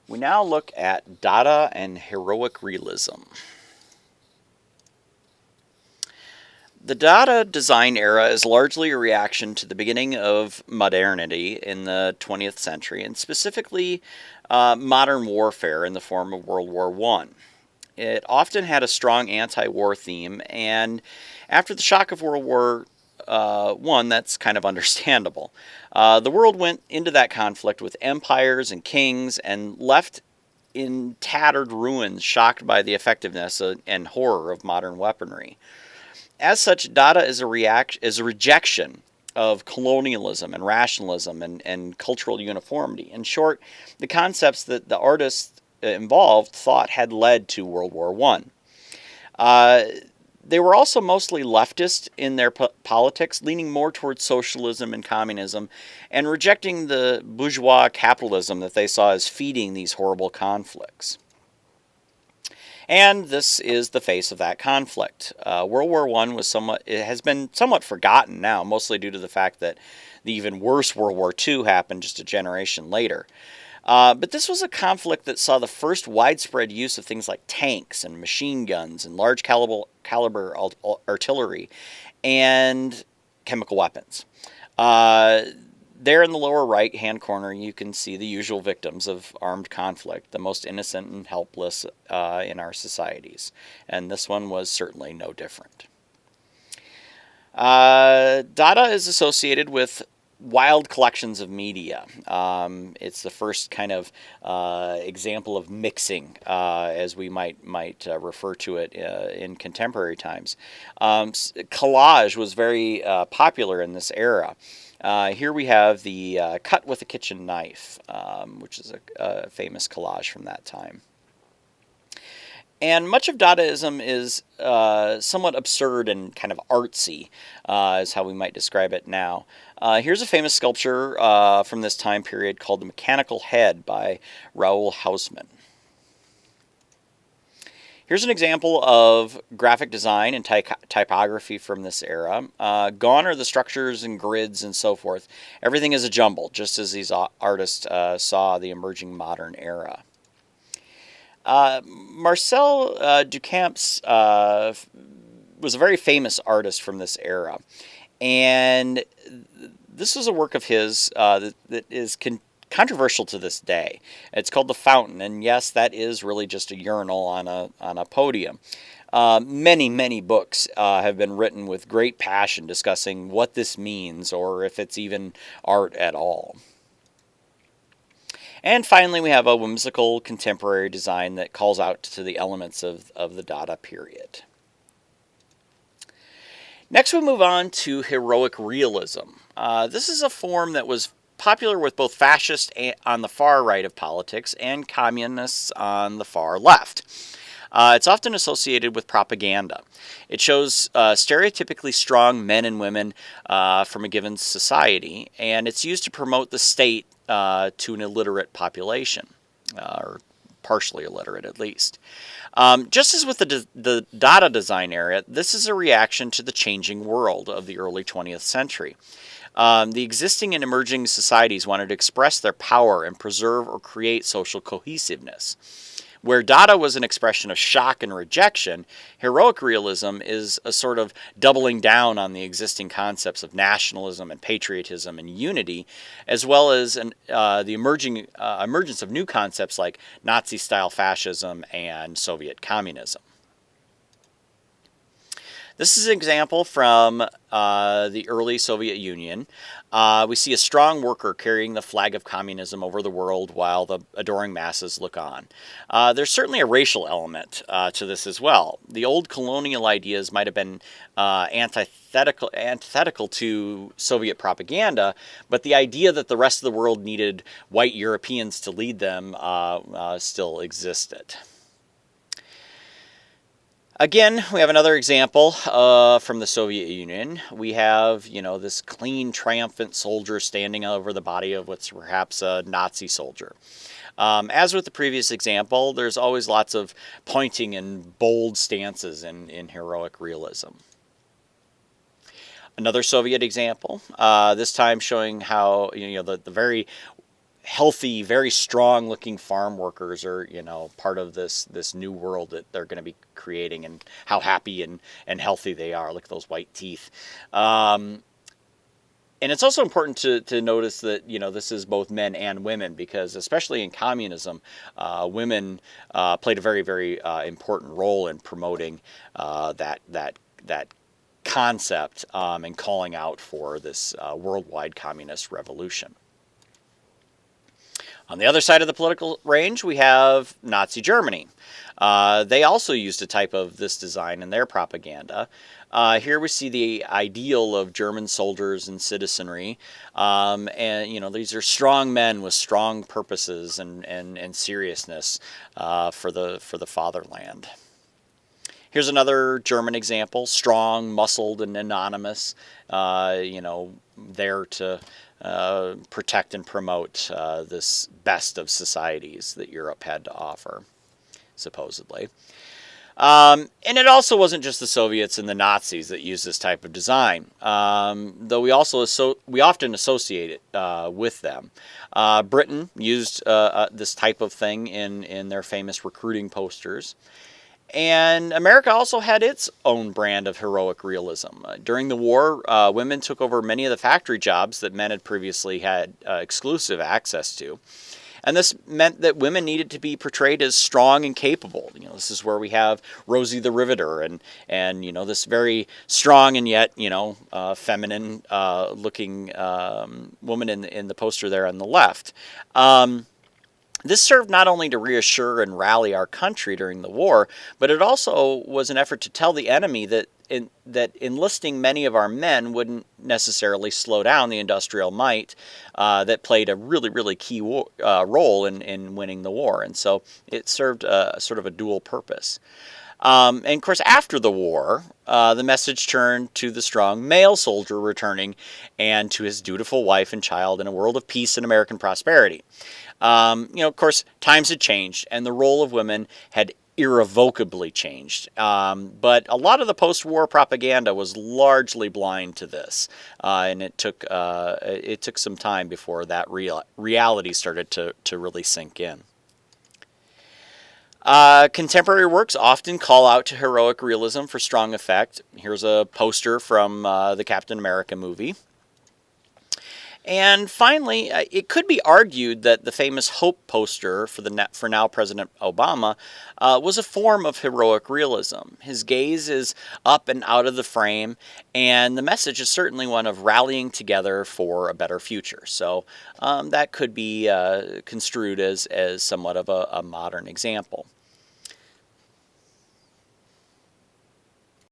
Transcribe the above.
We now look at Dada and Heroic Realism. The Dada design era is largely a reaction to the beginning of modernity in the 20th century, and specifically modern warfare in the form of World War I. It often had a strong anti-war theme, and after the shock of World War One, that's kind of understandable. The world went into that conflict with empires and kings and left in tattered ruins, shocked by the effectiveness and horror of modern weaponry. As such, Dada is a rejection of colonialism and rationalism and cultural uniformity. In short, the concepts that the artists involved thought had led to World War One. They were also mostly leftist in their politics, leaning more towards socialism and communism, and rejecting the bourgeois capitalism that they saw as feeding these horrible conflicts. And this is the face of that conflict. World War I has been somewhat forgotten now, mostly due to the fact that the even worse World War II happened just a generation later. But this was a conflict that saw the first widespread use of things like tanks and machine guns and large caliber artillery and chemical weapons. There in the lower right-hand corner, you can see the usual victims of armed conflict, the most innocent and helpless in our societies. And this one was certainly no different. Dada is associated with wild collections of media. It's the first kind of example of mixing, as we might refer to it in contemporary times. Collage was very popular in this era. Here we have the cut with a kitchen knife, which is a famous collage from that time. And much of Dadaism is somewhat absurd and kind of artsy, is how we might describe it now. Here's a famous sculpture from this time period called The Mechanical Head by Raoul Hausmann. Here's an example of graphic design and typography from this era. Gone are the structures and grids and so forth. Everything is a jumble, just as these artists saw the emerging modern era. Marcel Duchamp was a very famous artist from this era. And this was a work of his that is controversial to this day. It's called The Fountain, and yes, that is really just a urinal on a podium. Many books have been written with great passion discussing what this means or if it's even art at all. And finally, we have a whimsical contemporary design that calls out to the elements of the Dada period. Next, we move on to heroic realism. This is a form that was popular with both fascists on the far right of politics and communists on the far left. It's often associated with propaganda. It shows stereotypically strong men and women from a given society, and it's used to promote the state to an illiterate population, or partially illiterate at least. Just as with the Dada design era, this is a reaction to the changing world of the early 20th century. The existing and emerging societies wanted to express their power and preserve or create social cohesiveness. Where Dada was an expression of shock and rejection, heroic realism is a sort of doubling down on the existing concepts of nationalism and patriotism and unity, as well as the emergence of new concepts like Nazi-style fascism and Soviet communism. This is an example from the early Soviet Union. We see a strong worker carrying the flag of communism over the world while the adoring masses look on. There's certainly a racial element to this as well. The old colonial ideas might have been antithetical to Soviet propaganda, but the idea that the rest of the world needed white Europeans to lead them still existed. Again, we have another example from the Soviet Union. We have, this clean, triumphant soldier standing over the body of what's perhaps a Nazi soldier. As with the previous example, there's always lots of pointing and bold stances in heroic realism. Another Soviet example, this time showing how, the very healthy, very strong-looking farm workers are, part of this new world that they're going to be creating, and how happy and healthy they are. Look at those white teeth. And it's also important to notice that, this is both men and women, because especially in communism, women played a very, very important role in promoting that concept, and calling out for this worldwide communist revolution. On the other side of the political range, we have Nazi Germany. They also used a type of this design in their propaganda. Here we see the ideal of German soldiers and citizenry, and these are strong men with strong purposes and seriousness for the fatherland. Here's another German example: strong, muscled, and anonymous. There to protect and promote this best of societies that Europe had to offer, supposedly. And it also wasn't just the Soviets and the Nazis that used this type of design, though we often associate it with them. Britain used this type of thing in their famous recruiting posters. And America also had its own brand of heroic realism. During the war, women took over many of the factory jobs that men had previously had exclusive access to. And this meant that women needed to be portrayed as strong and capable. This is where we have Rosie the Riveter and this very strong and yet, feminine looking woman in the poster there on the left. This served not only to reassure and rally our country during the war, but it also was an effort to tell the enemy that enlisting many of our men wouldn't necessarily slow down the industrial might that played a really, really key role in winning the war. And so it served sort of a dual purpose. And of course, after the war, the message turned to the strong male soldier returning and to his dutiful wife and child in a world of peace and American prosperity. Of course, times had changed, and the role of women had irrevocably changed. But a lot of the post-war propaganda was largely blind to this, and it took some time before that reality started to really sink in. Contemporary works often call out to heroic realism for strong effect. Here's a poster from the Captain America movie. And finally, it could be argued that the famous Hope poster for now President Obama was a form of heroic realism. His gaze is up and out of the frame, and the message is certainly one of rallying together for a better future. So that could be construed as somewhat of a modern example.